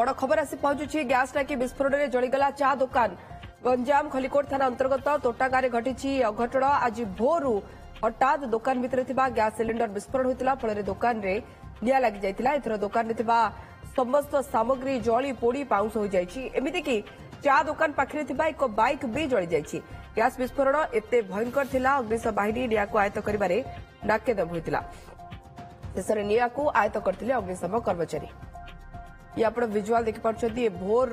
बड़ खबर आसी पहुंचुछि गैस टाकी विस्फोरण में जलीगला चा दुकान गंजाम खलिकोट थाना अंतर्गत तोटागारे घटी अघटन आज भोरू हठात दुकान भितर गैस सिलिंडर विस्फोरण होता फल दुकान में निआ लगी जाइतिला। एथर दुकान में समस्त सामग्री जली पोड़ी पाउंस हो जाइछि। एमितिकी चा दुकान पाखरे एक बाइक भी जली जाइछि। गैस विस्फोरण एते भयंकर थिला अग्निशम बाहिनी निआ को आयत्त करिबारे नाकेदम होइतिला। शेषरे निआ को आयत्त करथिले अग्निशम कर्मचारी। ये आप विजुआल देखिपारे भोर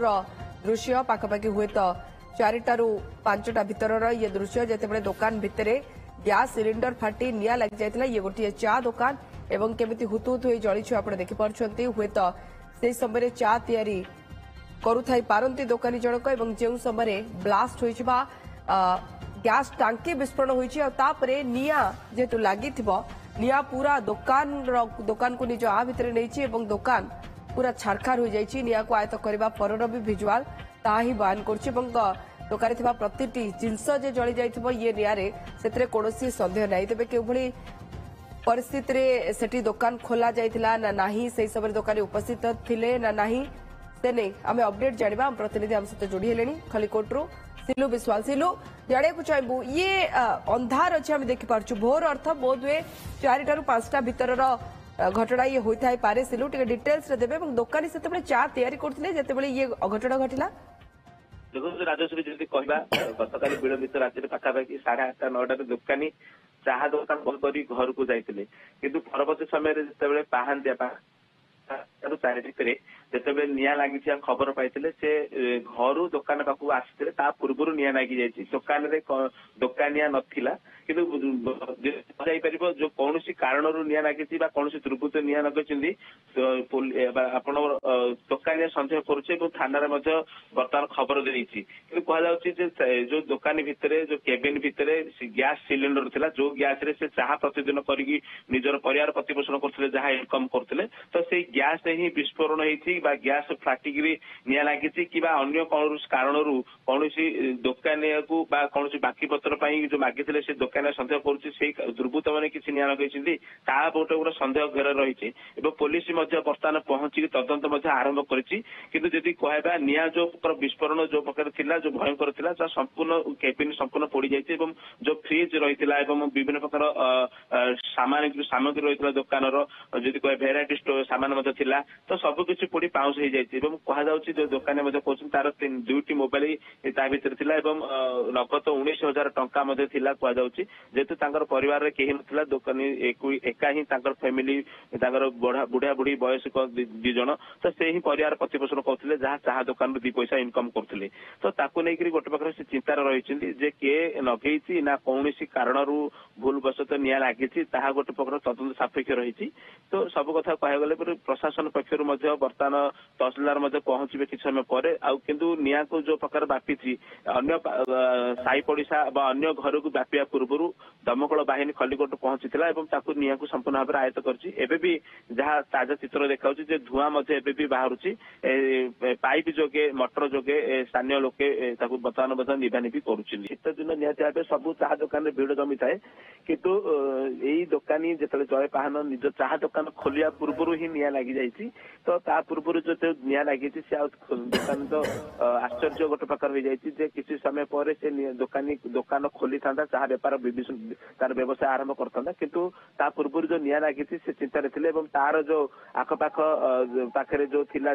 दृश्य पाखापाखि हुए तो 4टारू 5टा भितर ये दृश्य जिते दुकान भितर गैस सिलिंडर फाटी निआ लगी जाइतिला। ये गोटे चा दुकान एवं केमिति हुतुहुतु होई जळिछु आपण देखिपारे हुए तो से समय चा तैयारी करुथाई पारंती दुकानी जनक एवं जो समय ब्लास्ट होइछबा गैस टांकी विस्फोरण होइछि आ तापरे निआ जेतु लागिथिबो निआ पूरा दुकान को निज आ भितर नेछि एवं दुकान पूरा छारखार हो जाइछि। निआ को आयत्त करबा परर भी विजुआल ता ही बयान करछि एवं दुकान थिबा प्रतिटी जिंस जे जळि जाइथिबो ये निआरे सेतरे कोनोसी संदेह नाही। तबे केभଳି परिस्थिति रे सेठी दुकान खोला जाइतिला ना नाही सेही समय दुकानी उपस्थित थिले ना नाही से नै आमे अपडेट जानिबा। हम प्रतिनिधि हम सहित जोड़ी हेलेनी खलिकोटरू सिलु विश्वास। सिलु जाने को चाहबू ये अंधार अच्छे आम देखिपारछु भोर अर्थ बोधवे 4टारू 5टा भितर घटना ये होता है पारे। सिलु टिके डिटेल्स रे देबे एवं दुकानी सेते चा तैयारी करथिले जेते ये अघटना घटिला। देखो राजश्री जल्दी कहवा गतकाली विलंबित रात्रि पाखापाखि 8:30 9टार दुकानी चाहा दुकान बंद कर घर को जाइए किंतु परवर्ती समय जिते पाहांतिया 4 भितर जिते निआ लगी खबर पाई से घर दुकान पाखक आसते पूर्व निआ लगी जाइए। दुकान दुकानिया नथिला किंतु जो कौन कारण निआ लगी कौन दुर्बृत्त निआ लगे आपण दुकानिया सन्देह कर थाना बर्तमान खबर देती कि कहुच्छे जो दुकानी भितर जो केबिन भितर गैस सिलिंडर थिला जो गैस रे से चाहा प्रतिदिन करी निजर परिवार प्रतिपोषण करते जहाँ इनकम करते तो से गैस ही विस्फोरण होती गैस फाटिकी निआ लगी कि अन्य कौन कारण कौन दुकानिया को कौन बाकी पत्र जो मागिले से दुकानिया सन्देह कर दुर्बृत्त मैंने किसी निआ लगे गोटे गोटे सन्देह घेर रही पुलिस बर्तमान पहुंची तदंत आरंभ करी कहवा निआ जो विस्फोरण जो प्रकार थिला जो भयंकर थिला संपूर्ण केबिन संपूर्ण पोड़ी जाइए जो फ्रिज रही विभिन्न प्रकार सामग्री रही दुकान जी कह भेराइटी सामान थिला तो सबकिछ पोड़ी पाउंस हो जाइए। कहुच्छे जो दुकान कहते तार 2टी मोबाइल ता भर थिला नगद 19,000 टंका कहुच्छे जेहेतु परिवार कहीं ना दुकानी एका ही फैमिली बुढ़ा बुढ़ी वयस्क 2 जन तो से ही परिवार प्रतिपोषण करते जहाँ चाह दुकान 2 पैसा इनकम करते तो ताकू नहीं गोटे पाखे से चिंतार रही जे किए नगेई ना कौन कारण भूलवशत निआ लगी गोटे प्रकार तदंत सापेक्ष रही तो सब कथा कहगले प्रशासन पक्षर बर्तमान तहसिलदार पहुंचे किसी समय पर किंतु निआ को जो प्रकार व्यापी अन्य साई पड़िशा अन्य घर को व्यापा पूर्व दमकल बाहिनी खलिकोट पहुंची निआ को संपूर्ण भाव आयत्त कर जहाँ ताजा चित्र देखा धूआं भी बाहर पाइप जोगे मोटर जोगे स्थानीय लोके बर्तमान निभा निभि करुँच। शीत दिन निहत सब चाह दुकान में भिड़ जमी थाए किंतु यही दुकानी जो जय पाहन निज चाह दुकान खोलिया पूर्व ही निआ लगी जाइए तो ता पूर्व जो निआ लगी दुकान तो आश्चर्य गोटे प्रकार हो जाए किसी समय पर से दुकान खोली था चाह बेपार तार व्यवसाय आरंभ करता किंतु ता पूर्व जो निआ लगी से चिंतार थे तार जो आखपाख पाखे जो थिला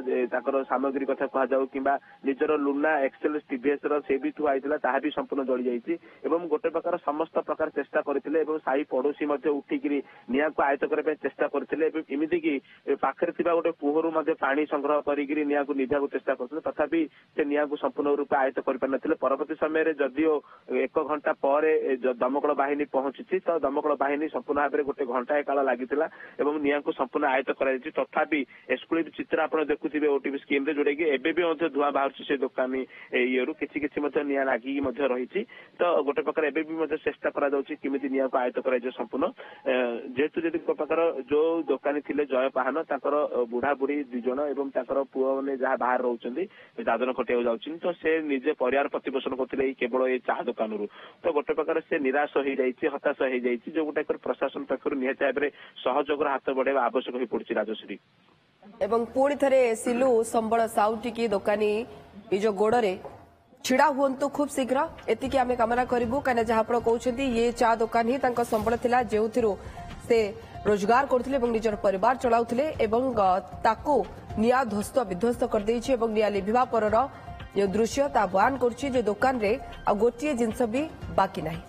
सामग्री कथा कहु कि निजर लुना एक्सेल टीवीएस रे भी थुआई भी संपूर्ण जली जाइए गोटे प्रकार समस्त प्रकार चेष्टा करते साई पड़ोशी उठिक निआ को आयत्त करने चेष्टा करते एमती कि पाखे गोटे पुहरु पानी संग्रह करी निआ को निभा चेष्टा करते तथापि से निआ को संपूर्ण रूप आयत्त कर परवर्ती समय जदिओ 1 घंटा पर दमकल बाहिनी पहुंची तो दमकल बाहिनी संपूर्ण भाव में गोटे घंटाए काल लगी निआ को संपूर्ण आयत्त कर तथापि एक्सक्लूसिव चित्र आप देखुए ओटीवी स्क्रीन जोड़े एवं धूआं बाहर से दुकानी ये किसी निआ लगी रही तो गोटे प्रकार एवं चेष्टा करमी निआ को आयत्त कर संपूर्ण जेहेतु जदि प्रकार जो दुकानी थे जय पाहन बुढ़ा बुढ़ी 2 जन एवं पुआ मैंने जहाँ बाहर रोचे दादन खटिया जाऊँ तो से निजे परिवार प्रतिपोषण करते केवल ये चाह दुकान तो गोटे प्रकार से निराश हो जाए हताश हो जाए जो गोटे प्रशासन पक्ष निहत भाव में सहयोग हाथ बढ़ावा आवश्यक हो पड़ी। राजश्री ଏବଂ ପୁଣି ଥରେ ସିଲୁ ସମ୍ବଳ ସାଉଟିକି ଦୋକାନୀ ନିଜ ଗୋଡରେ ଛିଡା ହୁଅନ୍ତୁ ଖୁବ୍ ଶୀଘ୍ର ଏତିକି ଆମେ କାମନା କରିବୁ କାହିଁକିନା ଯାହା ଆପଣ କହୁଛନ୍ତି ଇଏ ଚା ଦୋକାନ ହିଁ ତାଙ୍କ ସମ୍ବଳ ଥିଲା ଯେଉଁଥିରୁ ସେ ରୋଜଗାର କରୁଥିଲେ ଏବଂ ନିଜର ପରିବାର ଚଳାଉଥିଲେ ଏବଂ ତାକୁ ନିଆଁ ଧ୍ୱସ୍ତ ବିଧ୍ୱସ୍ତ କରିଦେଇଛି ଏବଂ ନିଆଁ ଲିଭିବା ପରର ଯେଉଁ ଦୃଶ୍ୟ ତାହା ବୟାନ କରୁଛି ଯେ ଦୋକାନରେ ଆଉ ଗୋଟିଏ ଜିନିଷ ବି ବାକି ନାହିଁ।